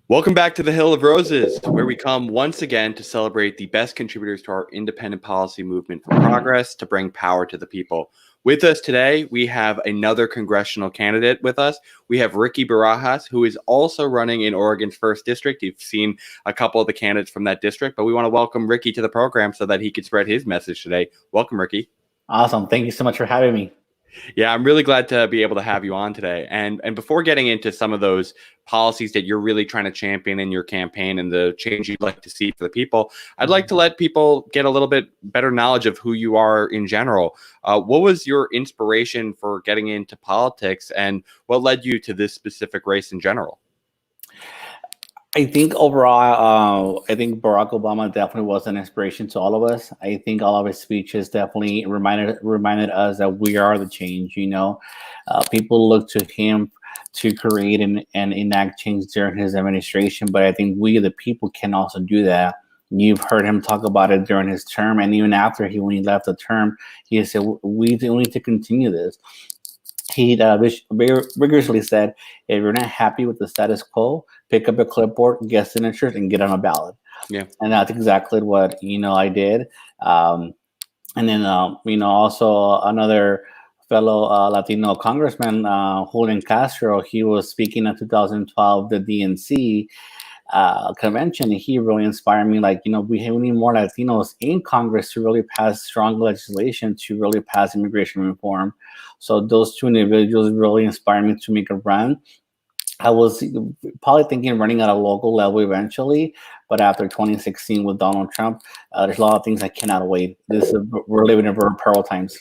Welcome back to the Hill of Roses, where we come once again to celebrate the best contributors to our independent policy movement for progress to bring power to the people. With us today, we have another congressional candidate with us. We have Ricky Barajas, who is also running in Oregon's 1st District. You've seen a couple of the candidates from that district, but we want to welcome Ricky to the program so that he could spread his message today. Welcome, Ricky. Awesome. Thank you so much for having me. Yeah, I'm really glad to be able to have you on today. And before getting into some of those policies that you're really trying to champion in your campaign and the change you'd like to see for the people, I'd like to let people get a little bit better knowledge of who you are in general. What was your inspiration for getting into politics, and what led you to this specific race in general? I think overall, I think Barack Obama definitely was an inspiration to all of us. I think all of his speeches definitely reminded us that we are the change. People look to him to create and enact change during his administration, but I think we, the people, can also do that. You've heard him talk about it during his term, and even after when he left the term, he said, "We need to continue this." He rigorously said, if you're not happy with the status quo, pick up a clipboard, get signatures, and get on a ballot. Yeah. And that's exactly what, I did. And then, also another fellow Latino congressman, Julian Castro, he was speaking at 2012, the DNC convention, and he really inspired me. We need more Latinos in Congress to really pass strong legislation to really pass immigration reform. So those two individuals really inspired me to make a run. I was probably thinking running at a local level eventually, but after 2016 with Donald Trump, there's a lot of things I cannot wait. We're living in very pearl times.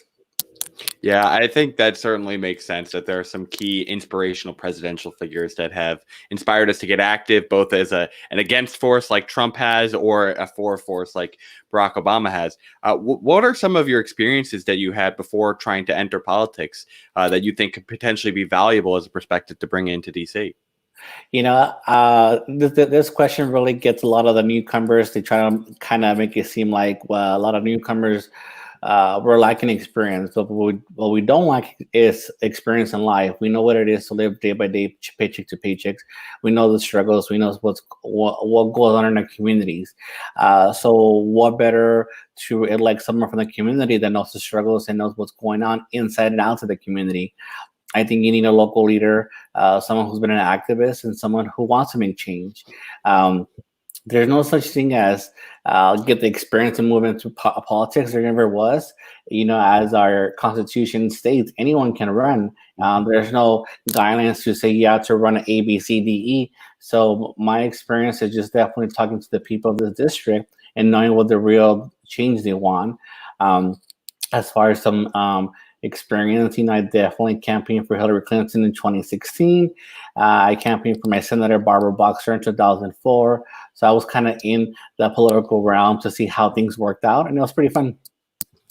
Yeah, I think that certainly makes sense that there are some key inspirational presidential figures that have inspired us to get active, both as an against force like Trump has or a for force like Barack Obama has. What are some of your experiences that you had before trying to enter politics that you think could potentially be valuable as a perspective to bring into DC? This question really gets a lot of the newcomers. They try to kind of make it seem like, well, a lot of newcomers we're lacking experience. But what we don't lack is experience in life. We know what it is to live day by day, paycheck to paychecks. We know the struggles. We know what goes on in our communities. So what better to elect someone from the community that knows the struggles and knows what's going on inside and out of the community. I think you need a local leader, someone who's been an activist, and someone who wants to make change. There's no such thing as get the experience and move into politics. There never was. As our Constitution states, anyone can run. There's no guidelines to say you have to run A, B, C, D, E. So my experience is just definitely talking to the people of this district and knowing what the real change they want. As far as some experience, I definitely campaigned for Hillary Clinton in 2016. I campaigned for my Senator Barbara Boxer in 2004. So I was kind of in the political realm to see how things worked out, and it was pretty fun.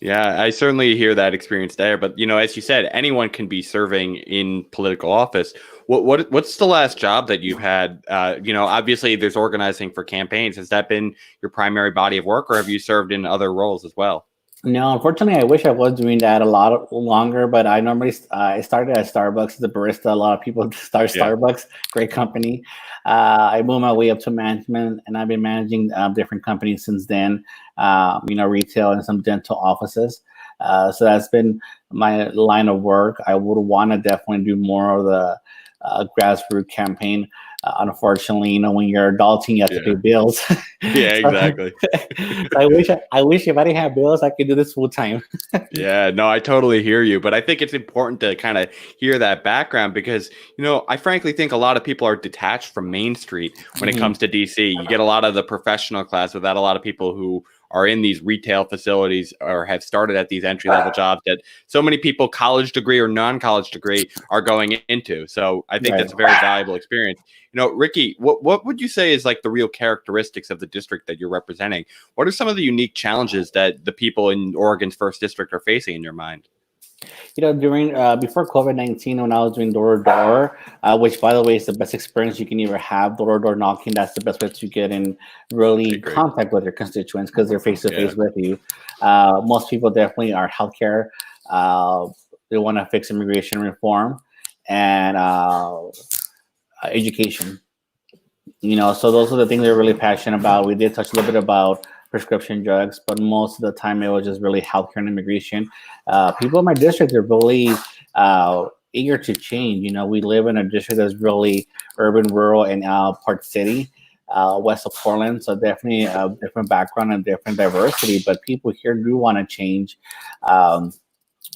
Yeah, I certainly hear that experience there. But, as you said, anyone can be serving in political office. What's the last job that you've had? Obviously there's organizing for campaigns. Has that been your primary body of work, or have you served in other roles as well? No, unfortunately, I wish I was doing that a lot longer, but I normally I started at Starbucks as a barista. A lot of people start Starbucks, great company. I moved my way up to management, and I've been managing different companies since then, retail and some dental offices. So that's been my line of work. I would want to definitely do more of the grassroots campaign. Unfortunately, when you're adulting, you have to pay bills. Yeah, exactly. I wish if I didn't have bills, I could do this full time. Yeah, no, I totally hear you. But I think it's important to kind of hear that background because, I frankly think a lot of people are detached from Main Street when it comes to DC. You get a lot of the professional class without a lot of people who are in these retail facilities or have started at these entry-level jobs that so many people, college degree or non-college degree, are going into. So I think that's a very valuable experience. Ricky, what would you say is like the real characteristics of the district that you're representing? What are some of the unique challenges that the people in Oregon's 1st District are facing in your mind? During before COVID-19, when I was doing door to door, which by the way is the best experience you can ever have, door to door knocking. That's the best way to get in really contact with your constituents because they're face to face with you. Most people definitely are healthcare. They want to fix immigration reform and education. So those are the things they're really passionate about. We did touch a little bit about prescription drugs, but most of the time it was just really healthcare and immigration. People in my district are really eager to change. We live in a district that's really urban, rural, and part city, west of Portland. So definitely a different background and different diversity. But people here do want to change for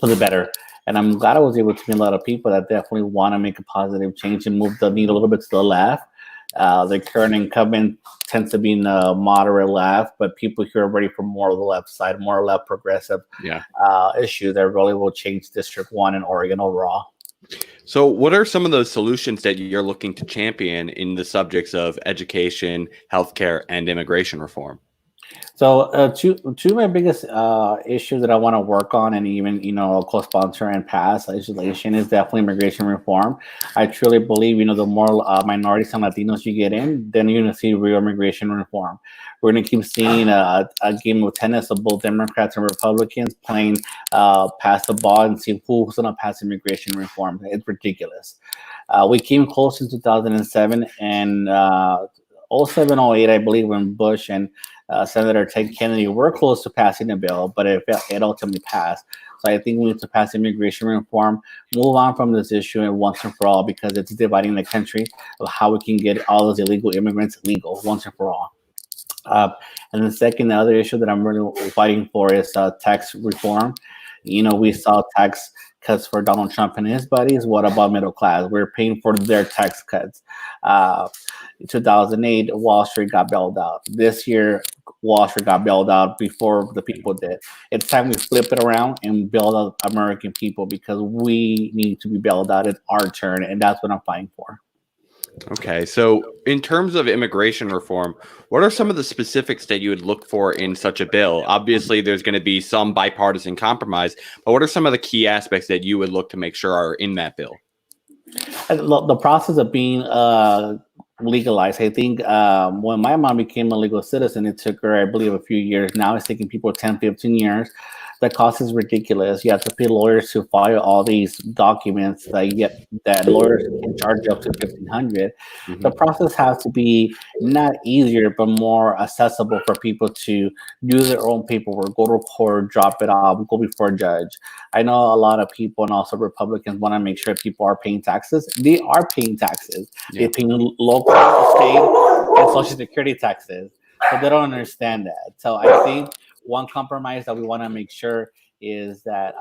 the better. And I'm glad I was able to meet a lot of people that definitely want to make a positive change and move the needle a little bit to the left. The current incumbent tends to be in the moderate left, but people here are ready for more of the left side, more left progressive issue that really will change District 1 in Oregon overall. So what are some of those solutions that you're looking to champion in the subjects of education, healthcare, and immigration reform? So two of my biggest issues that I want to work on, and even co-sponsor and pass legislation, is definitely immigration reform. I truly believe the more minorities and Latinos you get in, then you're going to see real immigration reform. We're going to keep seeing a game of tennis of both Democrats and Republicans playing pass the ball and see who's going to pass immigration reform. It's ridiculous. We came close in 2007 and 07, 08, I believe, when Bush and Senator Ted Kennedy were close to passing a bill, but it ultimately passed. So I think we need to pass immigration reform, move on from this issue and once and for all, because it's dividing the country of how we can get all those illegal immigrants legal once and for all. And the other issue that I'm really fighting for is tax reform. We saw tax cuts for Donald Trump and his buddies. What about middle class? We're paying for their tax cuts. In 2008, Wall Street got bailed out. This year, Wall Street got bailed out before the people did. It's time we flip it around and bail out American people because we need to be bailed out. It's our turn, and that's what I'm fighting for. Okay, so in terms of immigration reform, what are some of the specifics that you would look for in such a bill? Obviously, there's going to be some bipartisan compromise, but what are some of the key aspects that you would look to make sure are in that bill? The process of being legalized. I think when my mom became a legal citizen, it took her, I believe, a few years. Now it's taking people 10, 15 years. The cost is ridiculous. You have to pay lawyers to file all these documents that lawyers can charge up to $1,500. Mm-hmm. The process has to be not easier, but more accessible for people to do their own paperwork, go to court, drop it off, go before a judge. I know a lot of people and also Republicans want to make sure people are paying taxes. They are paying taxes. Yeah. They're paying local, state, and Social Security taxes. So they don't understand that. So I think one compromise that we want to make sure is that,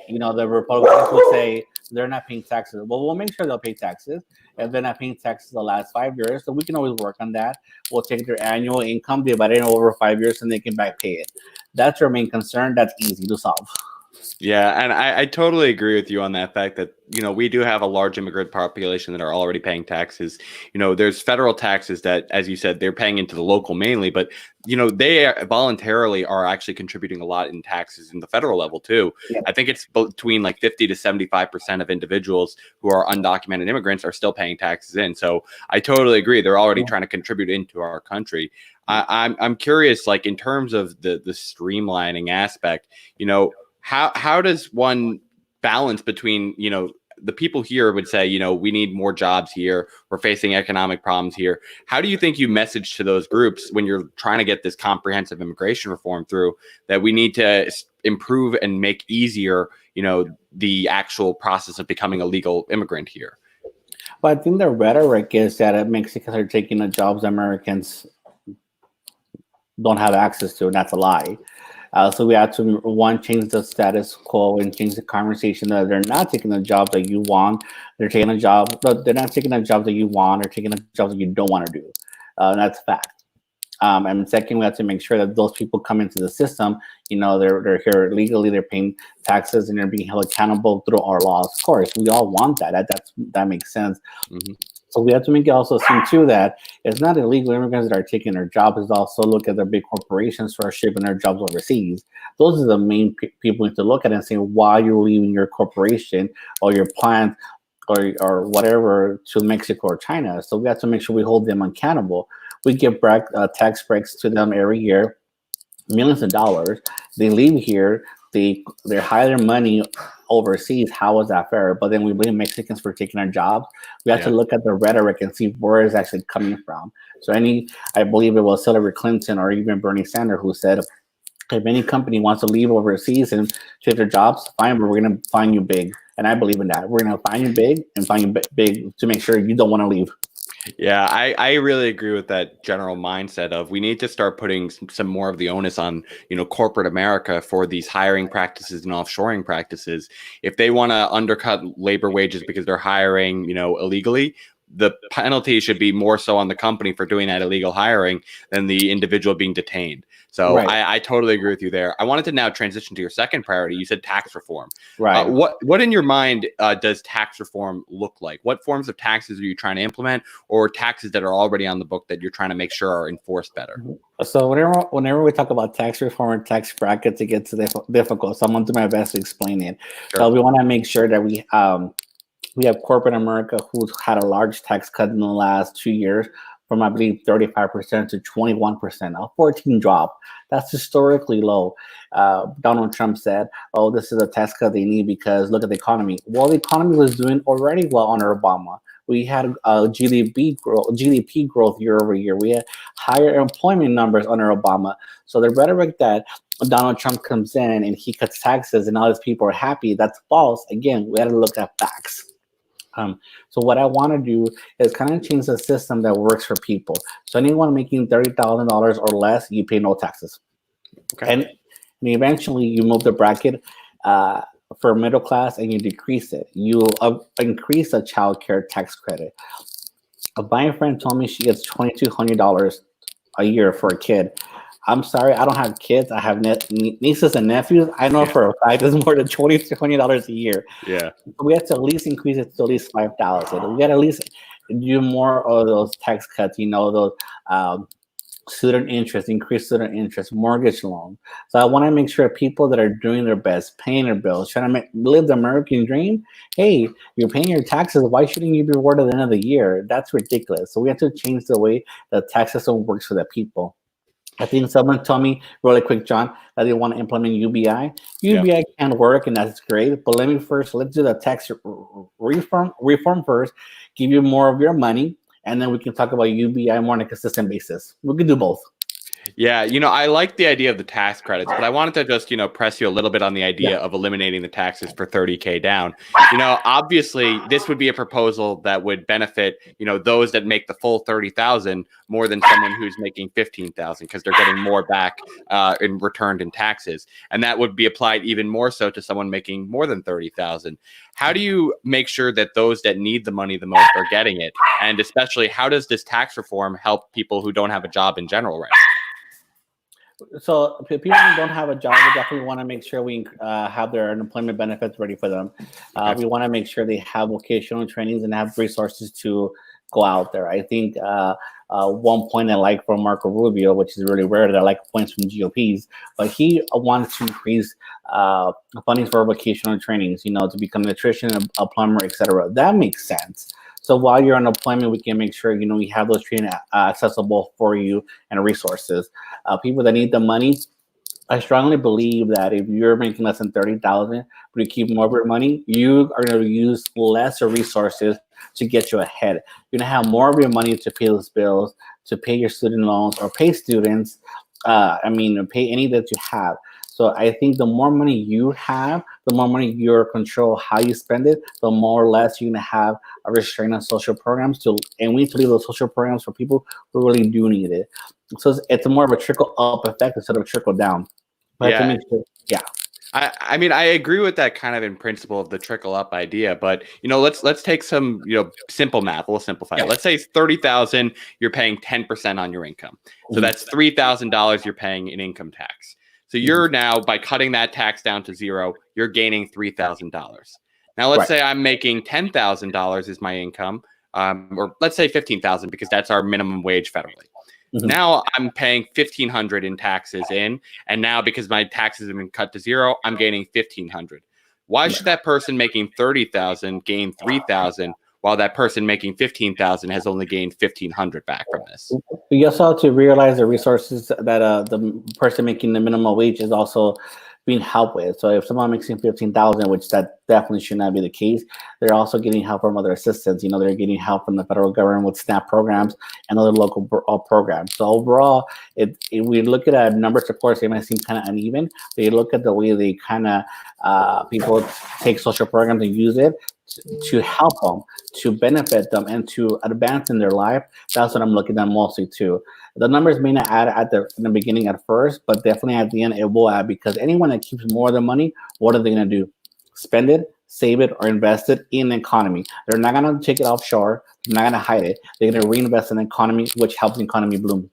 the Republicans will say they're not paying taxes. Well, we'll make sure they'll pay taxes. If they're not paying taxes the last 5 years, so we can always work on that. We'll take their annual income, divide it over 5 years, and they can back pay it. That's our main concern. That's easy to solve. Yeah, and I totally agree with you on that fact that, we do have a large immigrant population that are already paying taxes. There's federal taxes that, as you said, they're paying into the local mainly, but, they voluntarily are actually contributing a lot in taxes in the federal level too. Yeah. I think it's between like 50 to 75% of individuals who are undocumented immigrants are still paying taxes in. So I totally agree. They're already trying to contribute into our country. I'm curious, like in terms of the streamlining aspect, how does one balance between, the people here would say, we need more jobs here. We're facing economic problems here. How do you think you message to those groups when you're trying to get this comprehensive immigration reform through that we need to improve and make easier, the actual process of becoming a legal immigrant here? Well, I think the rhetoric is that Mexicans are taking the jobs Americans don't have access to, and that's a lie. So we have to, change the status quo and change the conversation that they're not taking the job that you want. They're taking a job, but they're not taking a job that you want. They're taking a job that you don't want to do. That's a fact. And second, we have to make sure that those people come into the system. They're here legally. They're paying taxes and they're being held accountable through our laws. Of course, we all want that. That makes sense. Mm-hmm. So we have to make it also seem too that it's not illegal immigrants that are taking their jobs. It's also look at the big corporations who are shipping their jobs overseas. Those are the main people need to look at and say why you're leaving your corporation or your plant or whatever to Mexico or China. So we have to make sure we hold them accountable. We give tax breaks to them every year, millions of dollars. They leave here. they hide their money overseas. How is that fair? But then we blame Mexicans for taking our jobs. We have to Yeah. look at the rhetoric and see where it's actually coming from. So I believe it was Hillary Clinton or even Bernie Sanders who said, if any company wants to leave overseas and take their jobs, fine, but we're going to find you big. And I believe in that. We're going to find you big and find you big to make sure you don't want to leave. Yeah, I really agree with that general mindset of we need to start putting some more of the onus on, corporate America for these hiring practices and offshoring practices. If they want to undercut labor wages because they're hiring, illegally, the penalty should be more so on the company for doing that illegal hiring than the individual being detained. So Right. I totally agree with you there. I wanted to now transition to your second priority. You said tax reform. Right. What in your mind does tax reform look like? What forms of taxes are you trying to implement, or taxes that are already on the book that you're trying to make sure are enforced better? So whenever we talk about tax reform and tax brackets, it gets difficult. So I'm going to do my best to explain it. Sure. So we want to make sure that we have corporate America who's had a large tax cut in the last 2 years from, I believe, 35% to 21%, a 14 drop. That's historically low. Donald Trump said, oh, this is a tax cut they need because look at the economy. Well, the economy was doing already well under Obama. We had GDP growth year over year. We had higher employment numbers under Obama. So the rhetoric that Donald Trump comes in and he cuts taxes and all these people are happy, that's false. Again, we had to look at facts. So what I want to do is kind of change the system that works for people. So anyone making $30,000 or less, you pay no taxes. Okay. And eventually you move the bracket for middle class and you decrease it. You increase the child care tax credit. My friend told me she gets $2,200 a year for a kid. I'm sorry, I don't have kids. I have nieces and nephews. I know for a fact it's more than $2,200 a year. Yeah. We have to at least increase it to at least $5,000. We got to at least do more of those tax cuts. Those student interest, increased student interest, mortgage loan. So I want to make sure people that are doing their best, paying their bills, trying to live the American dream. Hey, you're paying your taxes. Why shouldn't you be rewarded at the end of the year? That's ridiculous. So we have to change the way the tax system works for the people. I think someone told me really quick, John, that they want to implement UBI. UBI can work, and that's great. But let's do the tax reform first, give you more of your money, and then we can talk about UBI more on a consistent basis. We can do both. Yeah, I like the idea of the tax credits, but I wanted to just, press you a little bit on the idea of eliminating the taxes for 30K down. Obviously, this would be a proposal that would benefit, those that make the full 30,000 more than someone who's making 15,000 because they're getting more back in returned in taxes, and that would be applied even more so to someone making more than 30,000. How do you make sure that those that need the money the most are getting it, and especially how does this tax reform help people who don't have a job in general right now? So people who don't have a job, we definitely want to make sure we have their unemployment benefits ready for them. We want to make sure they have vocational trainings and have resources to go out there. I think one point I like from Marco Rubio, which is really rare that I like points from GOPs, but he wants to increase funding for vocational trainings, to become an electrician, a plumber, etc. That makes sense. So while you're on unemployment, we can make sure, we have those training accessible for you and resources. People that need the money, I strongly believe that if you're making less than 30,000, but you keep more of your money, you are going to use lesser resources to get you ahead. You're going to have more of your money to pay those bills, to pay your student loans, or pay students. Pay any that you have. So I think the more money you have, the more money you control how you spend it, the more or less you're going to have a restraint on social programs. And we need to leave those social programs for people who really do need it. So it's more of a trickle up effect instead of a trickle down. But to make sure, I agree with that kind of in principle of the trickle up idea, but let's take some simple math. We'll simplify it. Let's say it's 30,000, you're paying 10% on your income, so that's $3,000 you're paying in income tax. So you're now, by cutting that tax down to zero, you're gaining $3,000. Now let's say I'm making $10,000 is my income, or let's say 15,000 because that's our minimum wage federally. Now I'm paying $1,500 in taxes and now because my taxes have been cut to zero, I'm gaining $1,500. Why should that person making 30,000 gain 3,000 while that person making 15,000 has only gained 1,500 back from this? You also have to realize the resources that the person making the minimum wage is also being helped with. So if someone makes 15,000, which that definitely should not be the case, they're also getting help from other assistants. They're getting help from the federal government with SNAP programs and other local programs. So overall, we look at numbers, of course, they might seem kind of uneven. But you look at the way they kind of people take social programs and use it to help them, to benefit them, and to advance in their life. That's what I'm looking at mostly too. The numbers may not add in the beginning at first, but definitely at the end it will add, because anyone that keeps more of the money, what are they going to do? Spend it, save it, or invest it in the economy. They're not going to take it offshore. They're not going to hide it. They're going to reinvest in the economy, which helps the economy bloom.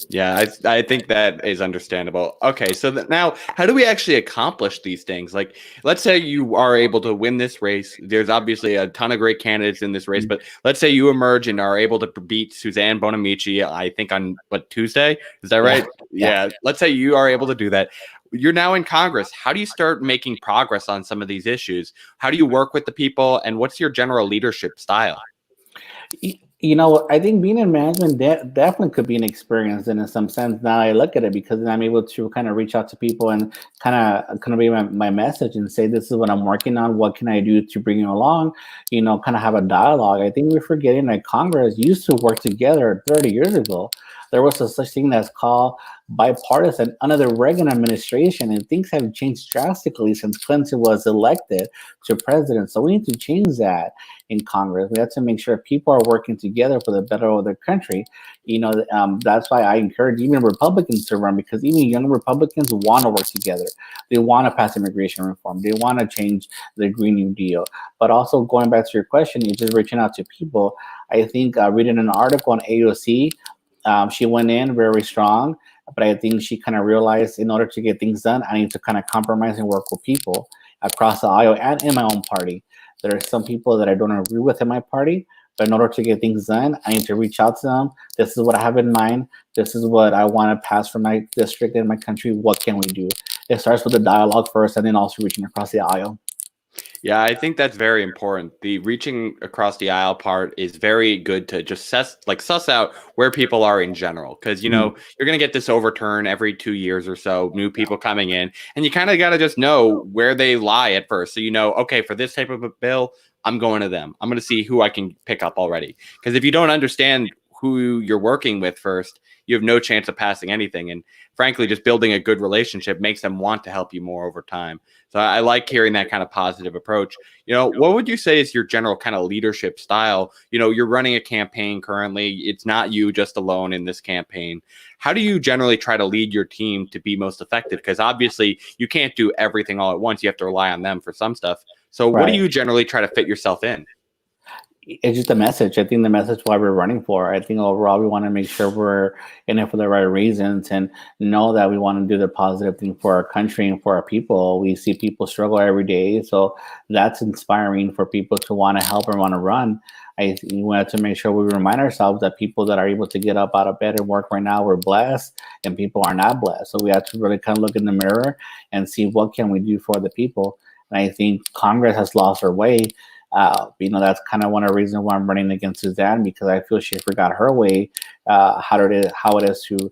Yeah, I think that is understandable. Okay, so now how do we actually accomplish these things? Like, let's say you are able to win this race. There's obviously a ton of great candidates in this race, but let's say you emerge and are able to beat Suzanne Bonamici, I think on Tuesday? Is that right? Yeah. Let's say you are able to do that. You're now in Congress. How do you start making progress on some of these issues? How do you work with the people, and what's your general leadership style? I think being in management definitely could be an experience in some sense. Now I look at it, because I'm able to kind of reach out to people and kind of be my message and say, this is what I'm working on. What can I do to bring you along? Kind of have a dialogue. I think we're forgetting that Congress used to work together 30 years ago. There was a such thing that's called bipartisan under the Reagan administration, and things have changed drastically since Clinton was elected to president. So we need to change that in Congress. We have to make sure people are working together for the better of their country. That's why I encourage even Republicans to run, because even young Republicans want to work together. They want to pass immigration reform. They want to change the Green New Deal. But also, going back to your question, you're just reaching out to people. I think reading an article on AOC, she went in very strong, but I think she kind of realized, in order to get things done, I need to kind of compromise and work with people across the aisle and in my own party. There are some people that I don't agree with in my party, but in order to get things done, I need to reach out to them. This is what I have in mind. This is what I want to pass for my district and my country. What can we do? It starts with the dialogue first, and then also reaching across the aisle. Yeah, I think that's very important. The reaching across the aisle part is very good to just suss out where people are in general. Because, you're going to get this overturn every 2 years or so, new people coming in, and you kind of got to just know where they lie at first. So, okay, for this type of a bill, I'm going to them. I'm going to see who I can pick up already. Because if you don't understand who you're working with first, you have no chance of passing anything. And frankly, just building a good relationship makes them want to help you more over time. So I like hearing that kind of positive approach. What would you say is your general kind of leadership style? You're running a campaign currently. It's not you just alone in this campaign. How do you generally try to lead your team to be most effective? Because obviously you can't do everything all at once. You have to rely on them for some stuff. So what do you generally try to fit yourself in? It's just a message. I think the message why we're running for. I think overall we want to make sure we're in it for the right reasons, and know that we want to do the positive thing for our country and for our people. We see people struggle every day, so that's inspiring for people to want to help and want to run. I think we have to make sure we remind ourselves that people that are able to get up out of bed and work right now, we're blessed, and people are not blessed. So we have to really kind of look in the mirror and see what can we do for the people. And I think Congress has lost their way. That's kind of one of the reasons why I'm running against Suzanne, because I feel she forgot her way, how it is to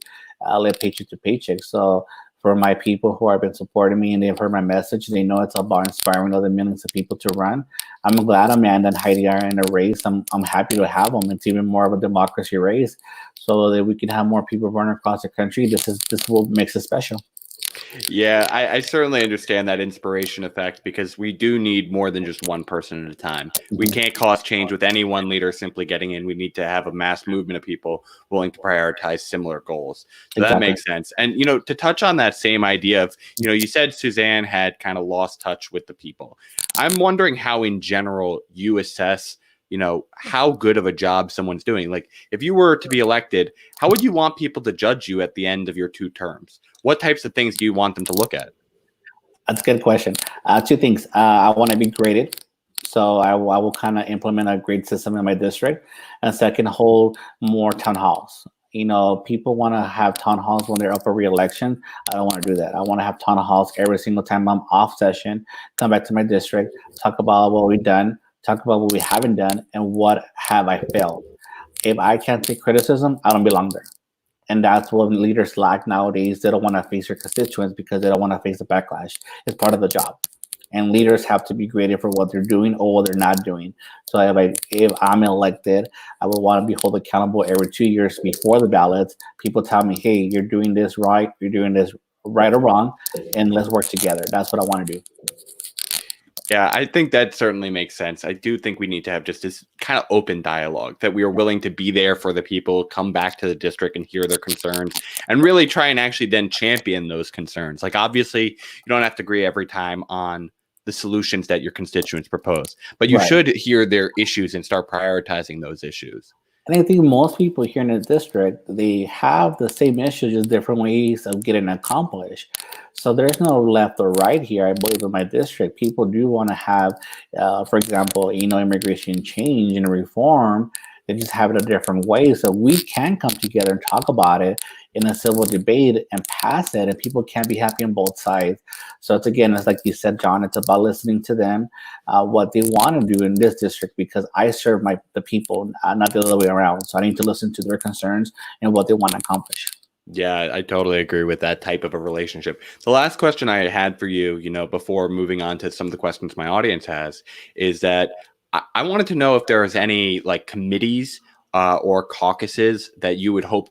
live paycheck to paycheck. So for my people who have been supporting me and they've heard my message, they know it's about inspiring other millions of people to run. I'm glad Amanda and Heidi are in a race. I'm happy to have them. It's even more of a democracy race, so that we can have more people run across the country. This what makes it special. Yeah, I certainly understand that inspiration effect, because we do need more than just one person at a time. We can't cause change with any one leader simply getting in. We need to have a mass movement of people willing to prioritize similar goals. So that makes sense. And, to touch on that same idea of, you said Suzanne had kind of lost touch with the people. I'm wondering how, in general, you assess how good of a job someone's doing. Like, if you were to be elected, how would you want people to judge you at the end of your 2 terms? What types of things do you want them to look at? That's a good question. 2 things. I want to be graded. So I will kind of implement a grade system in my district. And second, hold more town halls. People want to have town halls when they're up for re-election. I don't want to do that. I want to have town halls every single time I'm off session, come back to my district, talk about what we've done, talk about what we haven't done, and what have I failed. If I can't take criticism, I don't belong there. And that's what leaders lack nowadays. They don't want to face their constituents because they don't want to face the backlash. It's part of the job. And leaders have to be graded for what they're doing or what they're not doing. So if I'm elected, I would want to be held accountable every 2 years before the ballots. People tell me, hey, you're doing this right, you're doing this right or wrong, and let's work together. That's what I want to do. Yeah, I think that certainly makes sense. I do think we need to have just this kind of open dialogue, that we are willing to be there for the people, come back to the district and hear their concerns, and really try and actually then champion those concerns. Like, obviously, you don't have to agree every time on the solutions that your constituents propose, but you Right. should hear their issues and start prioritizing those issues. And I think most people here in the district, they have the same issues, just different ways of getting accomplished. So there's no left or right here. I believe in my district, people do want to have, for example, immigration change and reform. They just have it a different way. So we can come together and talk about it in a civil debate and pass it, and people can be happy on both sides. So it's like you said, John, it's about listening to them, what they want to do in this district, because I serve the people, not the other way around. So I need to listen to their concerns and what they want to accomplish. Yeah, I totally agree with that type of a relationship. The last question I had for you, before moving on to some of the questions my audience has, is that I wanted to know if there's any like committees or caucuses that you would hope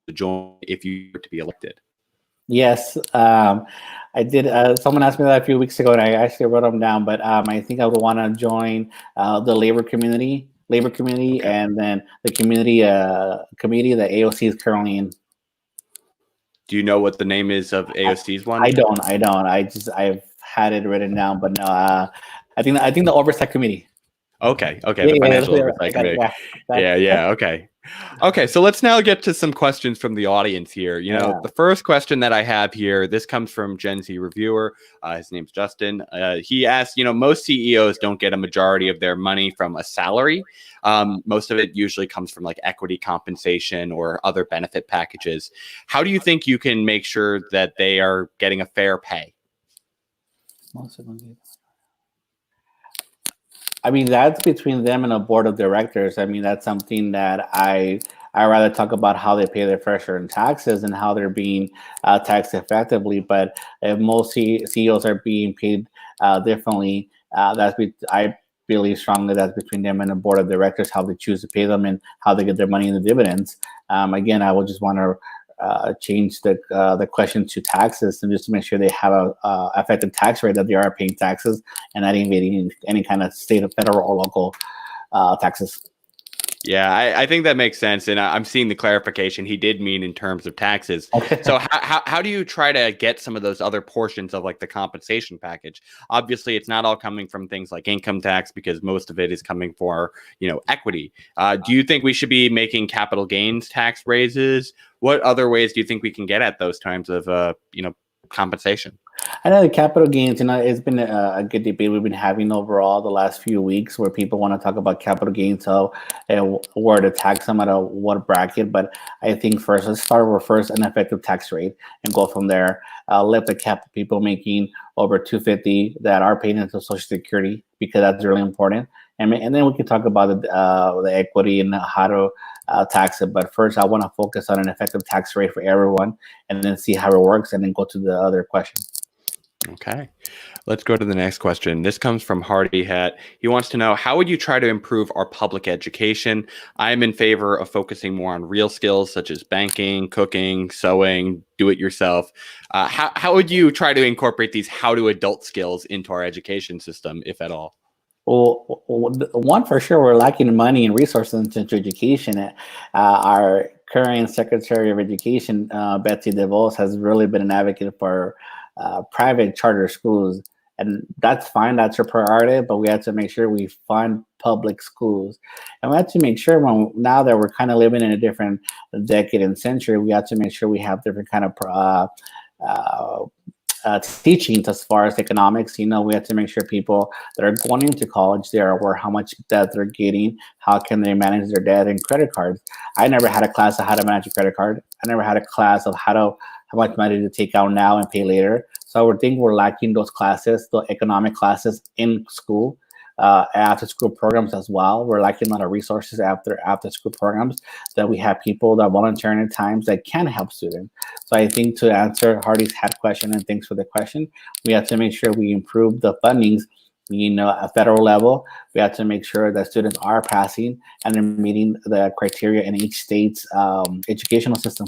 to join if you were to be elected. Yes, I did. Someone asked me that a few weeks ago, and I actually wrote them down. But I think I would want to join the labor community, Okay. and then the committee that AOC is currently in. Do you know what the name is of AOC's one? I don't. I've had it written down, but no. I think the oversight committee. Okay. Yeah, The yeah, Financial yeah, Oversight I got it, Committee. yeah. Yeah. Okay. So let's now get to some questions from the audience here. Yeah. The first question that I have here, this comes from Gen Z Reviewer. His name's Justin. He asked, most CEOs don't get a majority of their money from a salary. Most of it usually comes from like equity compensation or other benefit packages. How do you think you can make sure that they are getting a fair pay? I mean, that's between them and a board of directors. I mean, that's something that I rather talk about how they pay their fair share in taxes and how they're being taxed effectively. But if most CEOs are being paid differently, I believe strongly that's between them and the board of directors, how they choose to pay them and how they get their money in the dividends. Again, I would just want to change the question to taxes, and just to make sure they have a effective tax rate, that they are paying taxes and not invading any kind of state, federal, or local taxes. Yeah, I think that makes sense. And I'm seeing the clarification. He did mean in terms of taxes. Okay. So how do you try to get some of those other portions of like the compensation package? Obviously, it's not all coming from things like income tax, because most of it is coming for, equity. Do you think we should be making capital gains tax raises? What other ways do you think we can get at those times of, compensation? I know the capital gains, it's been a good debate we've been having overall the last few weeks, where people want to talk about capital gains, so where to tax them at what bracket. But I think first, let's start with an effective tax rate and go from there. Let the cap people making over 250 that are paying into Social Security, because that's really important. And then we can talk about the equity and how to tax it. But first, I want to focus on an effective tax rate for everyone, and then see how it works, and then go to the other question. Okay, let's go to the next question. This comes from Hardy Hat. He wants to know, how would you try to improve our public education? I'm in favor of focusing more on real skills such as banking, cooking, sewing, do-it-yourself. How would you try to incorporate these how-to-adult skills into our education system, if at all? Well, one for sure, we're lacking money and resources into education. Our current Secretary of Education, Betsy DeVos, has really been an advocate for private charter schools, and that's fine. That's her priority, but we have to make sure we fund public schools, and we have to make sure, now that we're kind of living in a different decade and century, we have to make sure we have different kind of teachings as far as economics. We have to make sure people that are going into college, they are aware how much debt they're getting, how can they manage their debt and credit cards. I never had a class of how to manage a credit card. I never had a class of how much money to take out now and pay later. So I would think we're lacking those classes, the economic classes in school. after school programs as well. We're lacking a lot of resources after school programs, that we have people that volunteer at times that can help students. So I think, to answer Hardy's had question, and thanks for the question, we have to make sure we improve the fundings, at federal level. We have to make sure that students are passing and they're meeting the criteria in each state's educational system.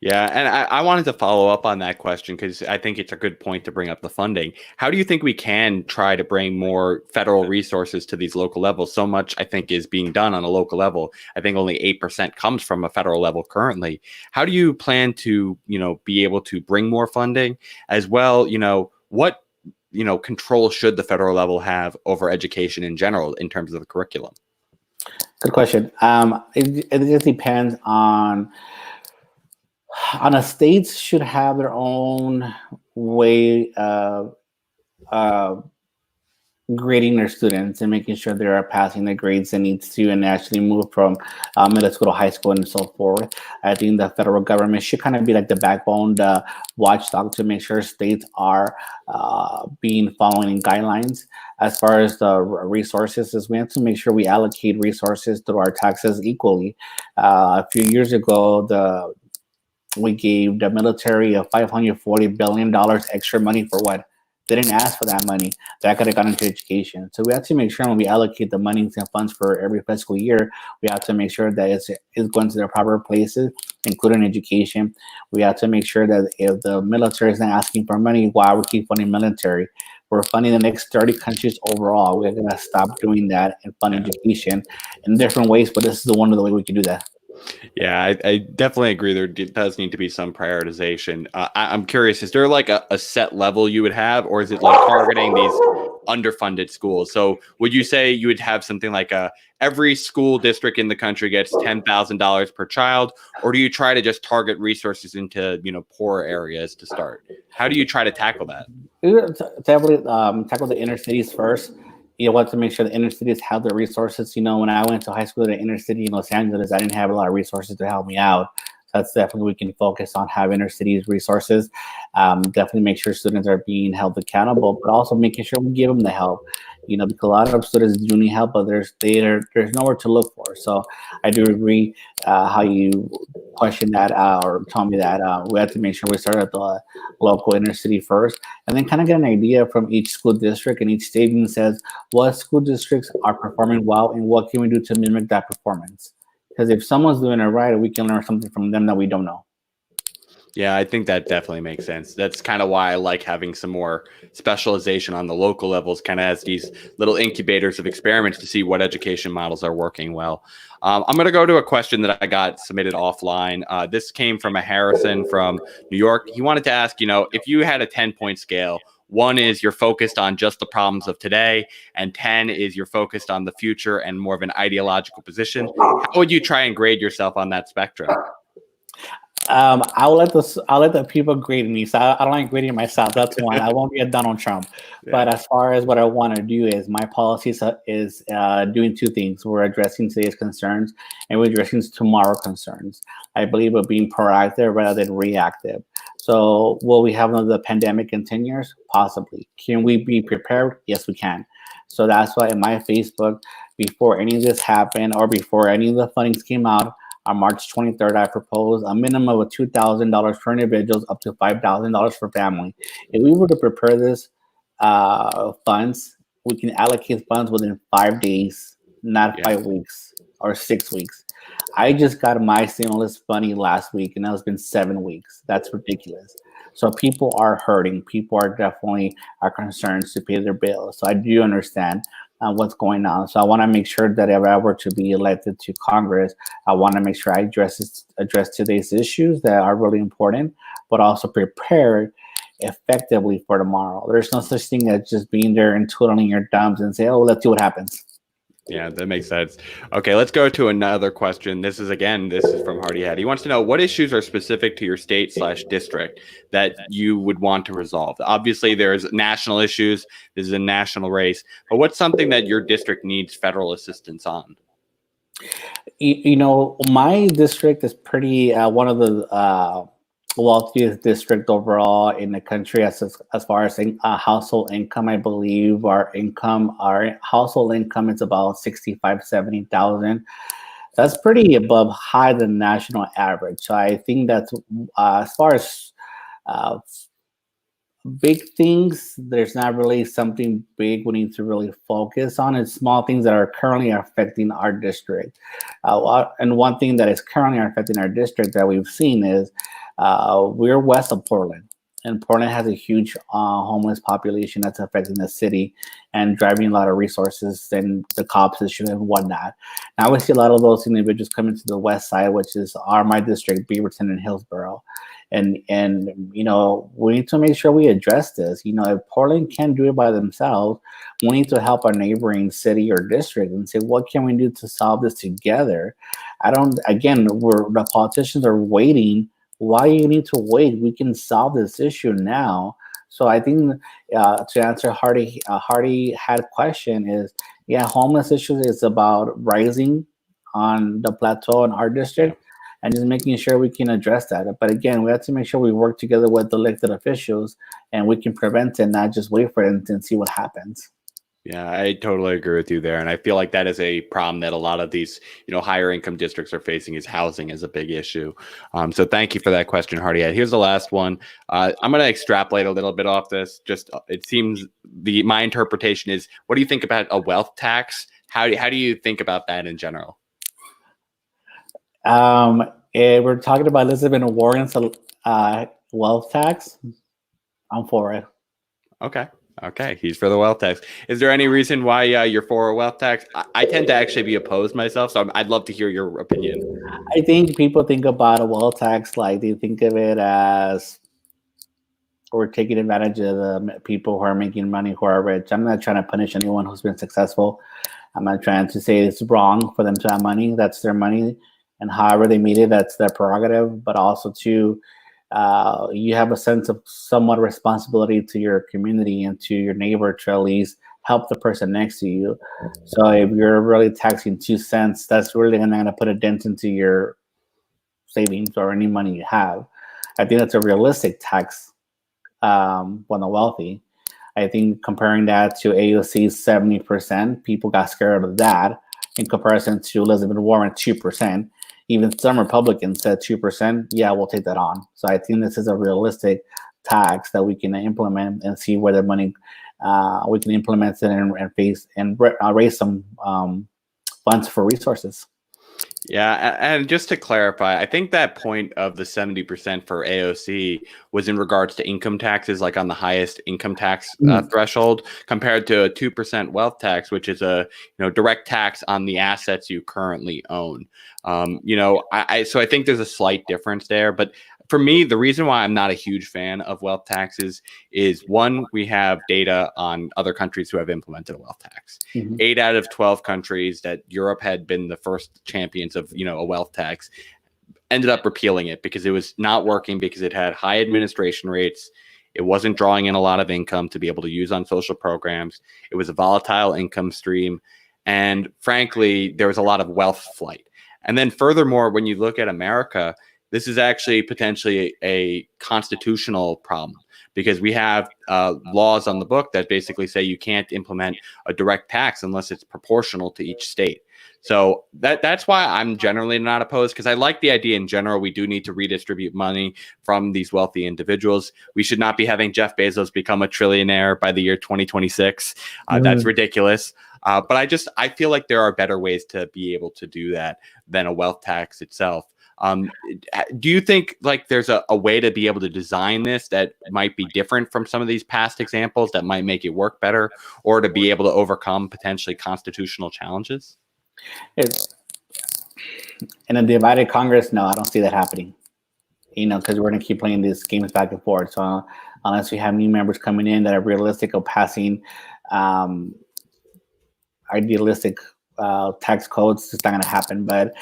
Yeah, and I wanted to follow up on that question because I think it's a good point to bring up the funding. How do you think we can try to bring more federal resources to these local levels? So much, I think, is being done on a local level. I think only 8% comes from a federal level currently. How do you plan to, be able to bring more funding as well? What, control should the federal level have over education in general in terms of the curriculum? Good question. It just depends on the states should have their own way of grading their students and making sure they are passing the grades they need to, and actually move from middle school to high school and so forth. I think the federal government should kind of be like the backbone, the watchdog, to make sure states are being following guidelines. As far as the resources, is we have to make sure we allocate resources through our taxes equally. A few years ago, we gave the military a $540 billion extra money for what? They didn't ask for that money. That could have gone into education. So we have to make sure when we allocate the money and funds for every fiscal year, we have to make sure that it's going to the proper places, including education. We have to make sure that if the military is not asking for money, why we keep funding military? We're funding the next 30 countries overall. We're going to stop doing that and fund education in different ways, but this is one of the ways we can do that. Yeah, I definitely agree. There does need to be some prioritization. I'm curious, is there like a set level you would have, or is it like targeting these underfunded schools? So would you say you would have something like every school district in the country gets $10,000 per child, or do you try to just target resources into, poor areas to start? How do you try to tackle that? Definitely tackle the inner cities first. You want to make sure the inner cities have the resources. When I went to high school in the inner city in Los Angeles, I didn't have a lot of resources to help me out. So that's definitely, we can focus on having inner cities resources. Definitely make sure students are being held accountable, but also making sure we give them the help. Because a lot of students do need help, but there's nowhere to look for. So I do agree how you question that or tell me that we have to make sure we start at the local inner city first, and then kind of get an idea from each school district and each state, and says what school districts are performing well and what can we do to mimic that performance. Because if someone's doing it right, we can learn something from them that we don't know. Yeah, I think that definitely makes sense. That's kind of why I like having some more specialization on the local levels, kind of as these little incubators of experiments to see what education models are working well. I'm going to go to a question that I got submitted offline. This came from a Harrison from New York. He wanted to ask, if you had a 10-point scale, 1 is you're focused on just the problems of today, and 10 is you're focused on the future and more of an ideological position. How would you try and grade yourself on that spectrum? I'll let the people grade me. So I don't like grading myself. That's one. I won't be a Donald Trump. Yeah. But as far as what I want to do is, my policies is doing 2 things. We're addressing today's concerns, and we're addressing tomorrow concerns. I believe we're being proactive rather than reactive. So will we have another pandemic in 10 years? Possibly. Can we be prepared? Yes, we can. So that's why in my Facebook, before any of this happened or before any of the fundings came out, on March 23rd, I proposed a minimum of $2,000 for individuals, up to $5,000 for family. If we were to prepare this funds, we can allocate funds within 5 days, not 5 weeks or 6 weeks. I just got my stimulus money last week, and it's been 7 weeks. That's ridiculous. So people are hurting. People are definitely concerned to pay their bills. So I do understand what's going on. So I want to make sure that if I were to be elected to Congress, I want to make sure I address today's issues that are really important, but also prepared effectively for tomorrow. There's no such thing as just being there and twiddling your thumbs and say, oh, let's see what happens. Yeah, that makes sense. Okay, let's go to another question. This is from Hardy Head. He wants to know what issues are specific to your state/district that you would want to resolve. Obviously, there's national issues. This is a national race. But what's something that your district needs federal assistance on? My district is pretty one of the wealthiest district overall in the country as far as household income. I believe our household income is about 65, 70,000. That's pretty above high the national average. So I think that's as far as uh, big things, there's not really something big we need to really focus on. It's small things that are currently affecting our district. And one thing that is currently affecting our district that we've seen is we're west of Portland. And Portland has a huge homeless population that's affecting the city and driving a lot of resources and the cops issue and whatnot. Now we see a lot of those individuals coming to the west side, which is my district, Beaverton and Hillsborough, and we need to make sure we address this. If Portland can't do it by themselves, we need to help our neighboring city or district and say, what can we do to solve this together? I don't again we're The politicians are waiting. Why you need to wait? We can solve this issue now. So I think to answer Hardy had question is, yeah, homeless issues is about rising on the plateau in our Yeah. district and just making sure we can address that. But again, we have to make sure we work together with the elected officials and we can prevent it, not just wait for it and see what happens. Yeah, I totally agree with you there. And I feel like that is a problem that a lot of these, higher income districts are facing is housing is a big issue. So thank you for that question, Hardy. Here's the last one. I'm going to extrapolate a little bit off this. Just it seems my interpretation is, what do you think about a wealth tax? How do you think about that in general? We're talking about Elizabeth Warren's wealth tax. I'm for it. Okay. He's for the wealth tax. Is there any reason why you're for a wealth tax? I tend to actually be opposed myself, so I'd love to hear your opinion. I think people think about a wealth tax like they think of it as we're taking advantage of the people who are making money, who are rich. I'm not trying to punish anyone who's been successful. I'm not trying to say it's wrong for them to have money. That's their money, and however they made it, that's their prerogative. But also, too, you have a sense of somewhat responsibility to your community and to your neighbor to at least help the person next to you. So if you're really taxing 2 cents, that's really not going to put a dent into your savings or any money you have. I think that's a realistic tax on the wealthy. I think comparing that to AOC's 70%, people got scared of that in comparison to Elizabeth Warren 2%. Even some Republicans said 2%. Yeah, we'll take that on. So I think this is a realistic tax that we can implement and see where the money we can implement it and raise some funds for resources. Yeah, and just to clarify, I think that point of the 70% for AOC was in regards to income taxes, like on the highest income tax threshold, compared to a 2% wealth tax, which is a direct tax on the assets you currently own. So I think there's a slight difference there, but for me, the reason why I'm not a huge fan of wealth taxes is, one, we have data on other countries who have implemented a wealth tax. 8 out of 12 countries that Europe had been the first champions of, a wealth tax ended up repealing it because it was not working, because it had high administration rates. It wasn't drawing in a lot of income to be able to use on social programs. It was a volatile income stream. And frankly, there was a lot of wealth flight. And then furthermore, when you look at America, this is actually potentially a constitutional problem, because we have laws on the book that basically say you can't implement a direct tax unless it's proportional to each state. So that's why I'm generally not opposed, because I like the idea in general. We do need to redistribute money from these wealthy individuals. We should not be having Jeff Bezos become a trillionaire by the year 2026. That's ridiculous. But I feel like there are better ways to be able to do that than a wealth tax itself. Do you think like there's a way to be able to design this that might be different from some of these past examples that might make it work better, or to be able to overcome potentially constitutional challenges? It's in a divided Congress. No, I don't see that happening. Because we're going to keep playing these games back and forth. So unless we have new members coming in that are realistic of passing idealistic tax codes, it's not going to happen. But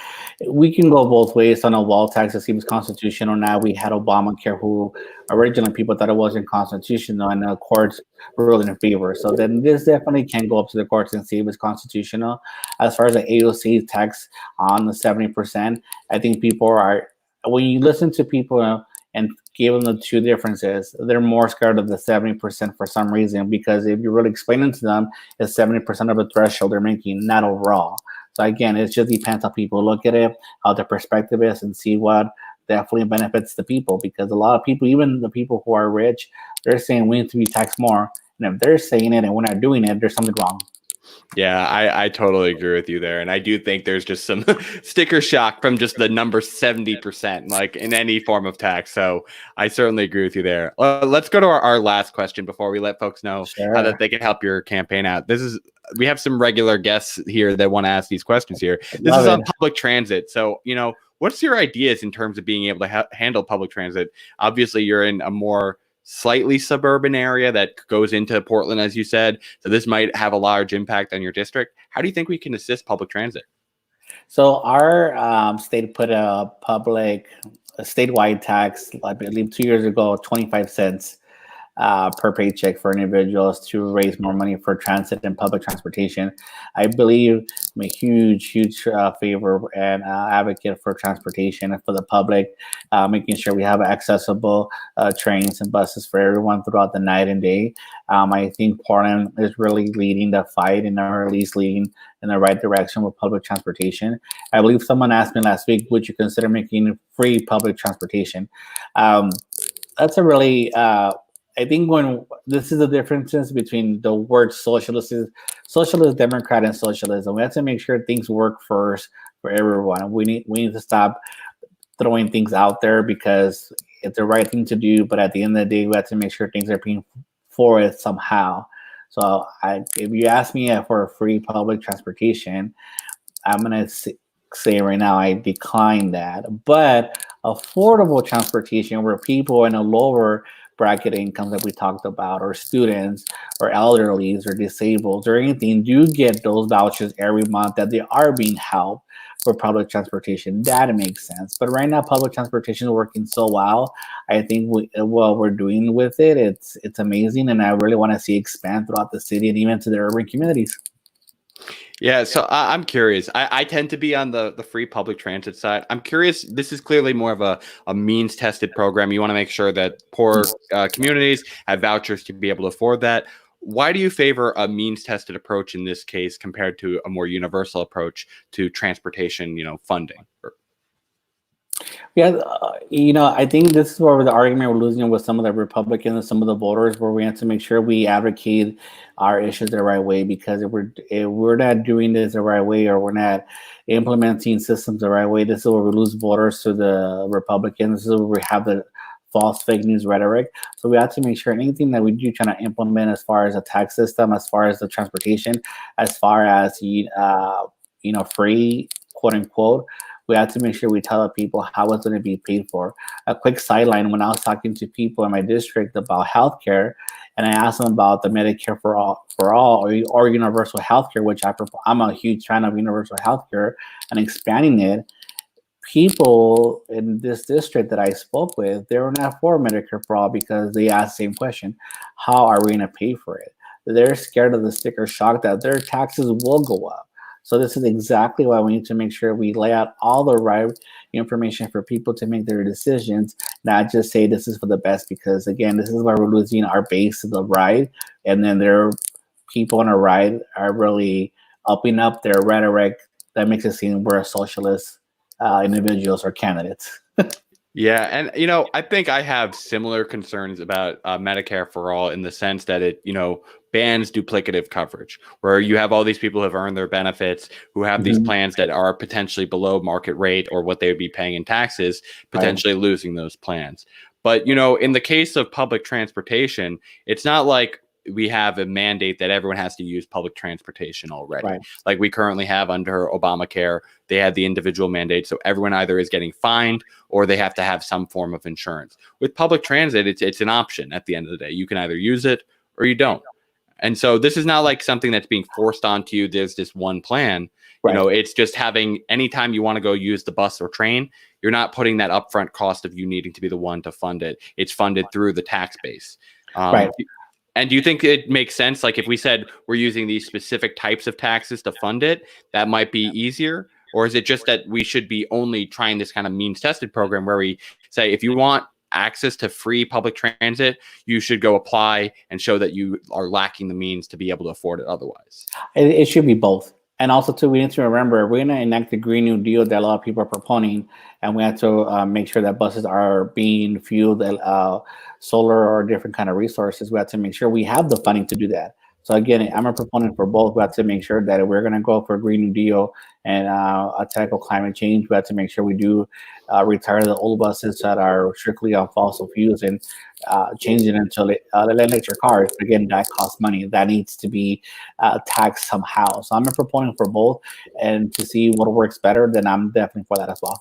we can go both ways on a wealth tax to see if it's constitutional. Now we had Obamacare, who originally people thought it wasn't constitutional, and the courts ruled in favor. So then this definitely can go up to the courts and see if it's constitutional. As far as the AOC tax on the 70%, I think people are, when you listen to people and give them the two differences. They're more scared of the 70% for some reason, because if you really explain it to them, it's 70% of a threshold they're making, not overall. So again, it just depends how people look at it, how their perspective is, and see what definitely benefits the people. Because a lot of people, even the people who are rich, they're saying we need to be taxed more. And if they're saying it and we're not doing it, there's something wrong. Yeah, I totally agree with you there. And I do think there's just some sticker shock from just the number 70%, like in any form of tax. So I certainly agree with you there. Let's go to our last question before we let folks know how that Sure. they can help your campaign out. We have some regular guests here that want to ask these questions here. This Love is on it. public transit. So, what's your ideas in terms of being able to handle public transit? Obviously, you're in a more slightly suburban area that goes into Portland, as you said. So this might have a large impact on your district. How do you think we can assist public transit? So our state put a statewide tax, I believe 2 years ago, 25 cents per paycheck for individuals to raise more money for transit and public transportation. I believe I'm a huge favor and advocate for transportation and for the public, making sure we have accessible trains and buses for everyone throughout the night and day. I think Portland is really leading the fight, and or at least leading in the right direction with public transportation. I believe someone asked me last week, would you consider making free public transportation? Um, that's a really I think when this is the differences between the word socialist, democrat, and socialism. We have to make sure things work first for everyone. We need to stop throwing things out there because it's the right thing to do, but at the end of the day, we have to make sure things are paying for it somehow. So if you ask me for free public transportation, I'm gonna say right now I decline that. But affordable transportation, where people in a lower bracket income that we talked about, or students, or elderlies, or disabled, or anything, do get those vouchers every month that they are being helped for public transportation. That makes sense. But right now, public transportation is working so well. I think what we're doing with it, it's amazing, and I really want to see expand throughout the city and even to the urban communities. Yeah, so I'm curious. I tend to be on the free public transit side. I'm curious. This is clearly more of a means tested program. You want to make sure that poor communities have vouchers to be able to afford that. Why do you favor a means tested approach in this case compared to a more universal approach to transportation, funding? Yeah, I think this is where the argument we're losing with some of the Republicans and some of the voters, where we have to make sure we advocate our issues the right way. Because if we're not doing this the right way, or we're not implementing systems the right way, this is where we lose voters to the Republicans. This is where we have the false fake news rhetoric. So we have to make sure anything that we do trying to implement, as far as a tax system, as far as the transportation, as far as free, quote unquote, we have to make sure we tell the people how it's going to be paid for. A quick sideline: when I was talking to people in my district about healthcare, and I asked them about the Medicare for all, or universal healthcare, which I'm a huge fan of universal healthcare and expanding it. People in this district that I spoke with, they were not for Medicare for all, because they asked the same question: how are we going to pay for it? They're scared of the sticker shock that their taxes will go up. So this is exactly why we need to make sure we lay out all the right information for people to make their decisions, not just say this is for the best. Because again, this is why we're losing our base of the right, and then there are people on the right are really upping up their rhetoric that makes it seem we're socialist individuals or candidates. Yeah, and I think I have similar concerns about Medicare for all, in the sense that it, bans duplicative coverage, where you have all these people who have earned their benefits, who have these Mhm. plans that are potentially below market rate or what they would be paying in taxes, Right, potentially losing those plans. But in the case of public transportation, it's not like we have a mandate that everyone has to use public transportation already. right, Like we currently have under Obamacare, they had the individual mandate, so everyone either is getting fined or they have to have some form of insurance. With public transit, it's an option at the end of the day. You can either use it or you don't. And so this is not like something that's being forced onto you. There's this one plan. right, It's just having anytime you want to go use the bus or train, you're not putting that upfront cost of you needing to be the one to fund it. It's funded through the tax base. right. And do you think it makes sense? Like if we said we're using these specific types of taxes to fund it, that might be easier? Or is it just that we should be only trying this kind of means tested program where we say, if you want access to free public transit, you should go apply and show that you are lacking the means to be able to afford it otherwise. It should be both. And also, too, we need to remember we're going to enact the Green New Deal that a lot of people are proponing, and we have to make sure that buses are being fueled solar or different kind of resources. We have to make sure we have the funding to do that. So again, I'm a proponent for both. We have to make sure that if we're going to go for a Green New Deal and tackle climate change, we have to make sure we do retire the old buses that are strictly on fossil fuels and change it into electric cars. Again, that costs money. That needs to be taxed somehow. So I'm a proponent for both, and to see what works better, then I'm definitely for that as well.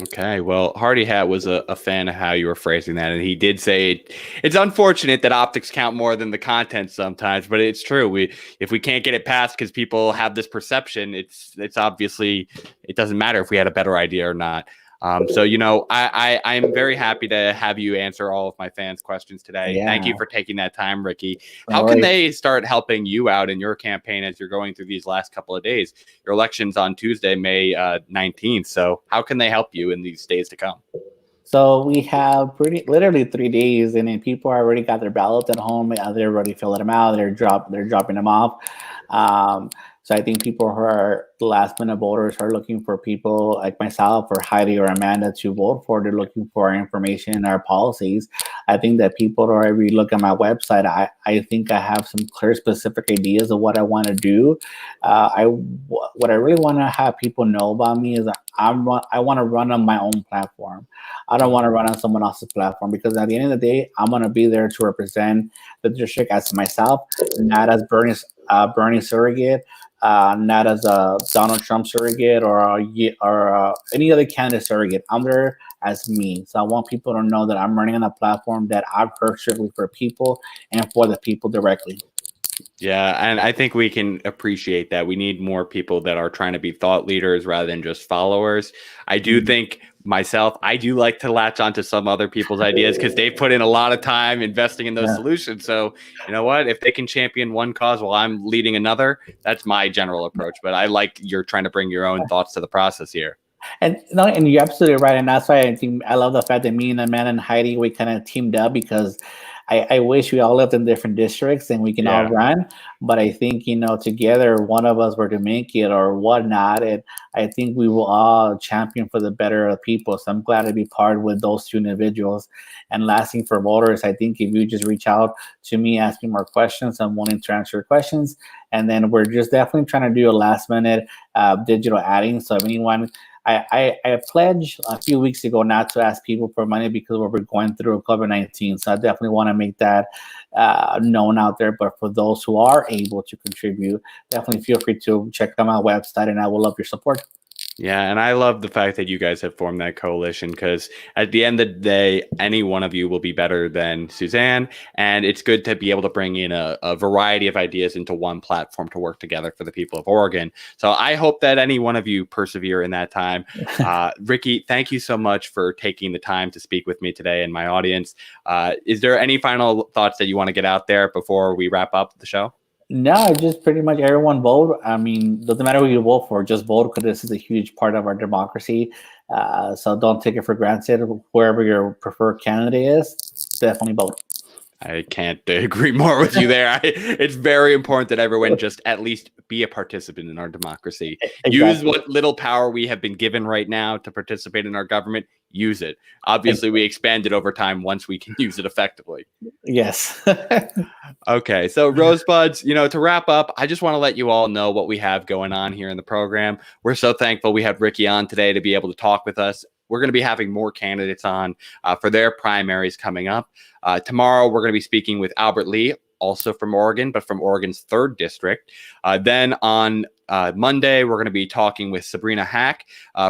Okay, well, Hardy Hat was a fan of how you were phrasing that, and he did say it's unfortunate that optics count more than the content sometimes, but it's true. If we can't get it passed because people have this perception, it's obviously it doesn't matter if we had a better idea or not. So, I'm very happy to have you answer all of my fans' questions today. Yeah. Thank you for taking that time, Ricky. No How can worries. they start helping you out in your campaign as you're going through these last couple of days? Your election's on Tuesday, May 19th. So how can they help you in these days to come? So we have literally 3 days, and then people already got their ballots at home. They're already filling them out. They're dropping them off. So I think people who are last minute voters are looking for people like myself or Heidi or Amanda to vote for. They're looking for our information and our policies. I think that people are already look at my website. I think I have some clear, specific ideas of what I want to do. What I really want to have people know about me is I want to run on my own platform. I don't want to run on someone else's platform, because at the end of the day, I'm going to be there to represent the district as myself, not as Bernie surrogate, not as a Donald Trump surrogate or any other candidate surrogate. I'm there as me. So I want people to know that I'm running on a platform that I've heard strictly for people and for the people directly. Yeah, and I think we can appreciate that. We need more people that are trying to be thought leaders rather than just followers. I do think myself, I do like to latch onto some other people's ideas because they put in a lot of time investing in those solutions. So, you know what? If they can champion one cause while I'm leading another, that's my general approach. But I like you're trying to bring your own thoughts to the process here. And no, and you're absolutely right, and that's why I think I love the fact that me and Amanda and Heidi, we kind of teamed up, because I wish we all lived in different districts and we can all run. But I think, together, one of us were to make it or whatnot, and I think we will all champion for the better of people. So I'm glad to be part with those two individuals. And lastly, for voters, I think if you just reach out to me asking more questions, I'm wanting to answer your questions. And then we're just definitely trying to do a last minute digital adding. So if anyone, I pledged a few weeks ago not to ask people for money because we're going through COVID-19. So I definitely want to make that known out there. But for those who are able to contribute, definitely feel free to check out my website, and I will love your support. Yeah, and I love the fact that you guys have formed that coalition, because at the end of the day, any one of you will be better than Suzanne, and it's good to be able to bring in a variety of ideas into one platform to work together for the people of Oregon. So I hope that any one of you persevere in that time. Ricky, thank you so much for taking the time to speak with me today and my audience. Is there any final thoughts that you want to get out there before we wrap up the show? No, just pretty much everyone vote. I mean, doesn't matter who you vote for, just vote, because this is a huge part of our democracy. So don't take it for granted. Whoever your preferred candidate is, definitely vote. I can't agree more with you there. It's very important that everyone just at least be a participant in our democracy. Exactly. Use what little power we have been given right now to participate in our government. Use it. Obviously, we expand it over time once we can use it effectively. Yes. Okay, so Rosebuds, to wrap up, I just want to let you all know what we have going on here in the program. We're so thankful we had Ricky on today to be able to talk with us. We're going to be having more candidates on for their primaries coming up. Tomorrow, we're going to be speaking with Albert Lee, also from Oregon, but from Oregon's 3rd district. Then on Monday, we're going to be talking with Sabrina Hack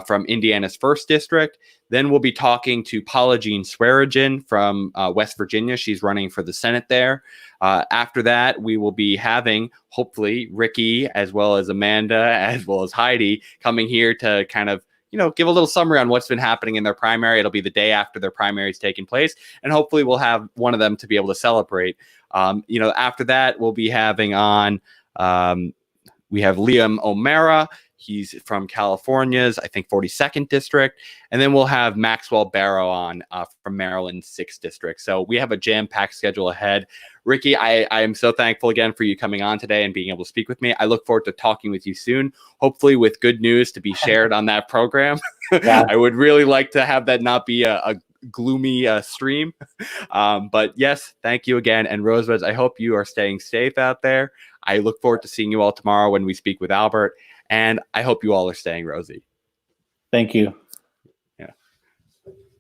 from Indiana's 1st district. Then we'll be talking to Paula Jean Swearigan from West Virginia. She's running for the Senate there. After that, we will be having, hopefully, Ricky, as well as Amanda, as well as Heidi, coming here to kind of give a little summary on what's been happening in their primary. It'll be the day after their primary is taking place, and hopefully we'll have one of them to be able to celebrate. After that, we'll be having on, we have Liam O'Mara. He's from California's, I think, 42nd district. And then we'll have Maxwell Barrow on from Maryland's 6th district. So we have a jam-packed schedule ahead. Ricky, I am so thankful again for you coming on today and being able to speak with me. I look forward to talking with you soon, hopefully with good news to be shared on that program. Yeah. I would really like to have that not be a gloomy stream. But yes, thank you again. And Rosebuds, I hope you are staying safe out there. I look forward to seeing you all tomorrow when we speak with Albert. And I hope you all are staying rosy. Thank you.